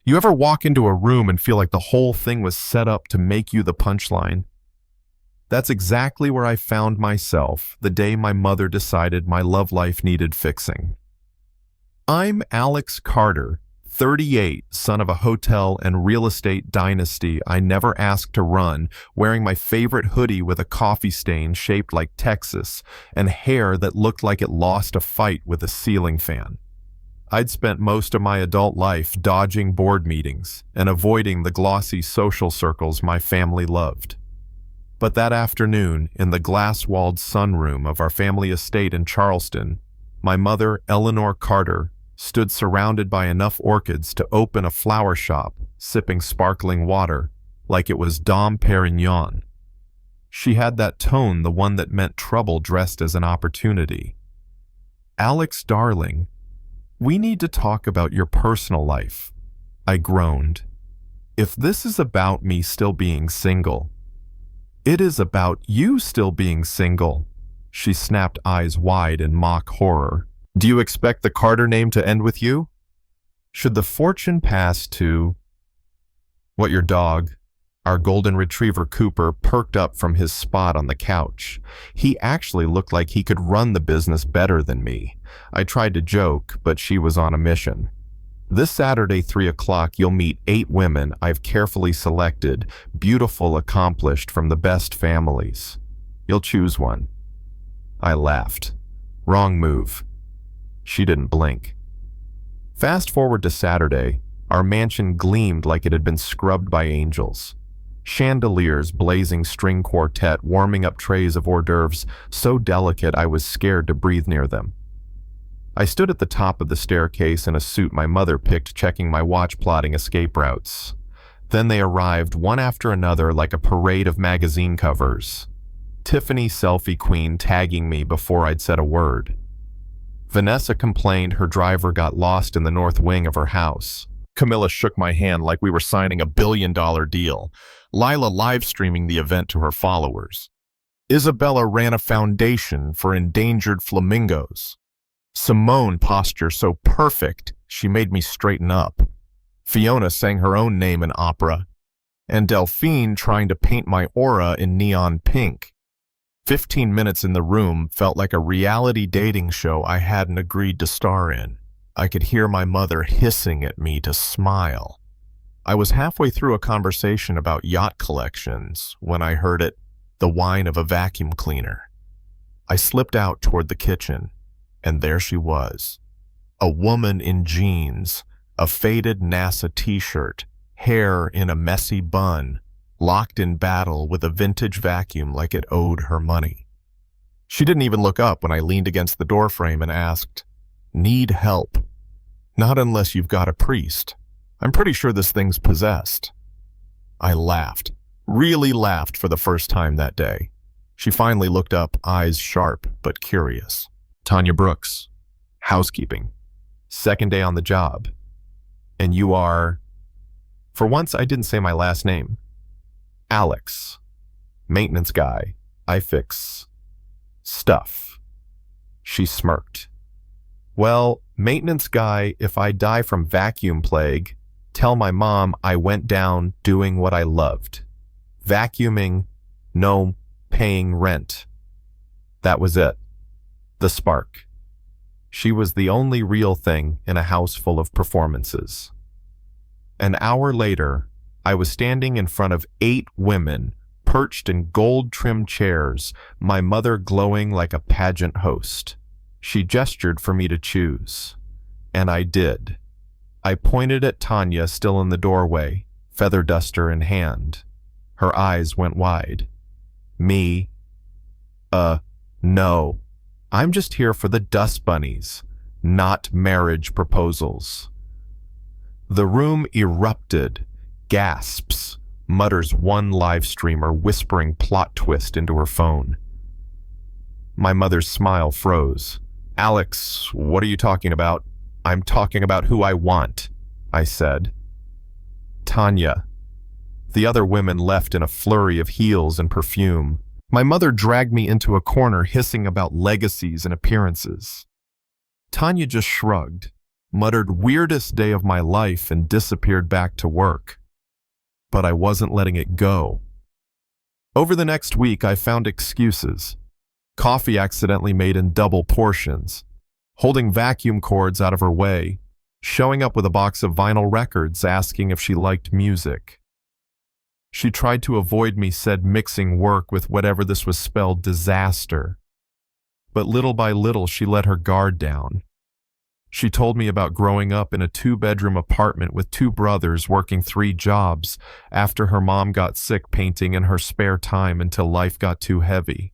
You ever walk into a room and feel like the whole thing was set up to make you the punchline? That's exactly where I found myself the day my mother decided my love life needed fixing. I'm Alex Carter, 38, son of a hotel and real estate dynasty I never asked to run, wearing my favorite hoodie with a coffee stain shaped like Texas and hair that looked like it lost a fight with a ceiling fan. I'd spent most of my adult life dodging board meetings and avoiding the glossy social circles my family loved. But that afternoon, in the glass-walled sunroom of our family estate in Charleston, my mother, Eleanor Carter, stood surrounded by enough orchids to open a flower shop, sipping sparkling water, like it was Dom Perignon. She had that tone, the one that meant trouble dressed as an opportunity. "Alex, darling, we need to talk about your personal life," I groaned. "If this is about me still being single, it is about you still being single." She snapped eyes wide in mock horror. "Do you expect the Carter name to end with you? Should the fortune pass to—" "What, your dog?" Our golden retriever Cooper perked up from his spot on the couch. He actually looked like he could run the business better than me. I tried to joke, but she was on a mission. "This Saturday, 3 o'clock, you'll meet 8 women I've carefully selected, beautiful, accomplished, from the best families. You'll choose one." I laughed. Wrong move. She didn't blink. Fast forward to Saturday, our mansion gleamed like it had been scrubbed by angels. Chandeliers, blazing string quartet, warming up trays of hors d'oeuvres, so delicate I was scared to breathe near them. I stood at the top of the staircase in a suit my mother picked, checking my watch, plotting escape routes. Then they arrived, one after another, like a parade of magazine covers. Tiffany, selfie queen, tagging me before I'd said a word. Vanessa complained her driver got lost in the north wing of her house. Camilla shook my hand like we were signing a billion-dollar deal. Lila live-streaming the event to her followers. Isabella ran a foundation for endangered flamingos. Simone posture so perfect, she made me straighten up. Fiona sang her own name in opera. And Delphine trying to paint my aura in neon pink. 15 minutes in the room felt like a reality dating show I hadn't agreed to star in. I could hear my mother hissing at me to smile. I was halfway through a conversation about yacht collections when I heard it, the whine of a vacuum cleaner. I slipped out toward the kitchen, and there she was. A woman in jeans, a faded NASA t-shirt, hair in a messy bun, locked in battle with a vintage vacuum like it owed her money. She didn't even look up when I leaned against the doorframe and asked, "Need help?" "Not unless you've got a priest. I'm pretty sure this thing's possessed." I laughed, really laughed for the first time that day. She finally looked up, eyes sharp but curious. "Tanya Brooks, housekeeping. Second day on the job. And you are—" For once, I didn't say my last name. "Alex. Maintenance guy. I fix stuff." She smirked. "Well, maintenance guy, if I die from vacuum plague, tell my mom I went down doing what I loved. Vacuuming, no paying rent." That was it. The spark. She was the only real thing in a house full of performances. An hour later, I was standing in front of 8 women, perched in gold-trimmed chairs, my mother glowing like a pageant host. She gestured for me to choose. And I did. I pointed at Tanya, still in the doorway, feather duster in hand. Her eyes went wide. "Me? No. I'm just here for the dust bunnies, not marriage proposals." The room erupted. Gasps, mutters one live streamer, whispering plot twist into her phone. My mother's smile froze. "Alex, what are you talking about?" "I'm talking about who I want," I said. "Tanya." The other women left in a flurry of heels and perfume. My mother dragged me into a corner, hissing about legacies and appearances. Tanya just shrugged. muttered weirdest day of my life, and disappeared back to work. But I wasn't letting it go. Over the next week, I found excuses. Coffee accidentally made in double portions, holding vacuum cords out of her way, showing up with a box of vinyl records asking if she liked music. She tried to avoid me, said mixing work with whatever this was spelled disaster. But little by little, she let her guard down. She told me about growing up in a 2-bedroom apartment with 2 brothers working 3 jobs after her mom got sick, painting in her spare time until life got too heavy.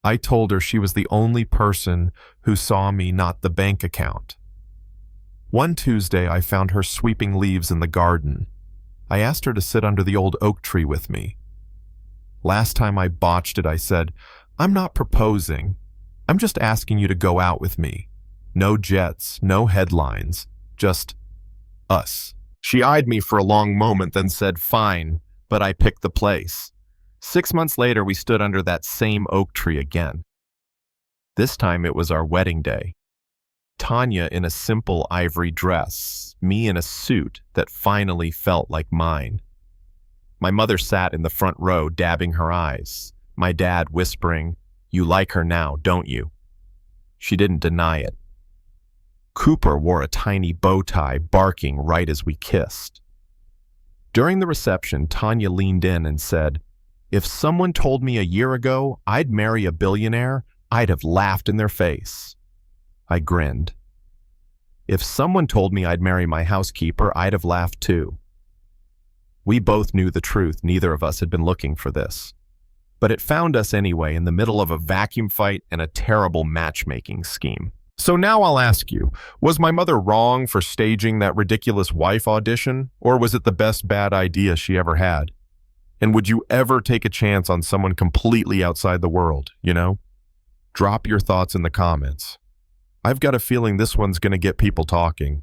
I told her she was the only person who saw me, not the bank account. One Tuesday, I found her sweeping leaves in the garden. I asked her to sit under the old oak tree with me. Last time I botched it, I said, "I'm not proposing. I'm just asking you to go out with me. No jets, no headlines, just us." She eyed me for a long moment, then said, "Fine," but I picked the place. 6 months later, we stood under that same oak tree again. This time it was our wedding day. Tanya in a simple ivory dress, me in a suit that finally felt like mine. My mother sat in the front row, dabbing her eyes. My dad whispering, "You like her now, don't you?" She didn't deny it. Cooper wore a tiny bow tie, barking right as we kissed. During the reception, Tanya leaned in and said, "If someone told me a year ago I'd marry a billionaire, I'd have laughed in their face." I grinned. If someone told me I'd marry my housekeeper, I'd have laughed too. We both knew the truth. Neither of us had been looking for this. But it found us anyway, in the middle of a vacuum fight and a terrible matchmaking scheme. So now I'll ask you, was my mother wrong for staging that ridiculous wife audition, or was it the best bad idea she ever had? And would you ever take a chance on someone completely outside the world, you know? Drop your thoughts in the comments. I've got a feeling this one's going to get people talking.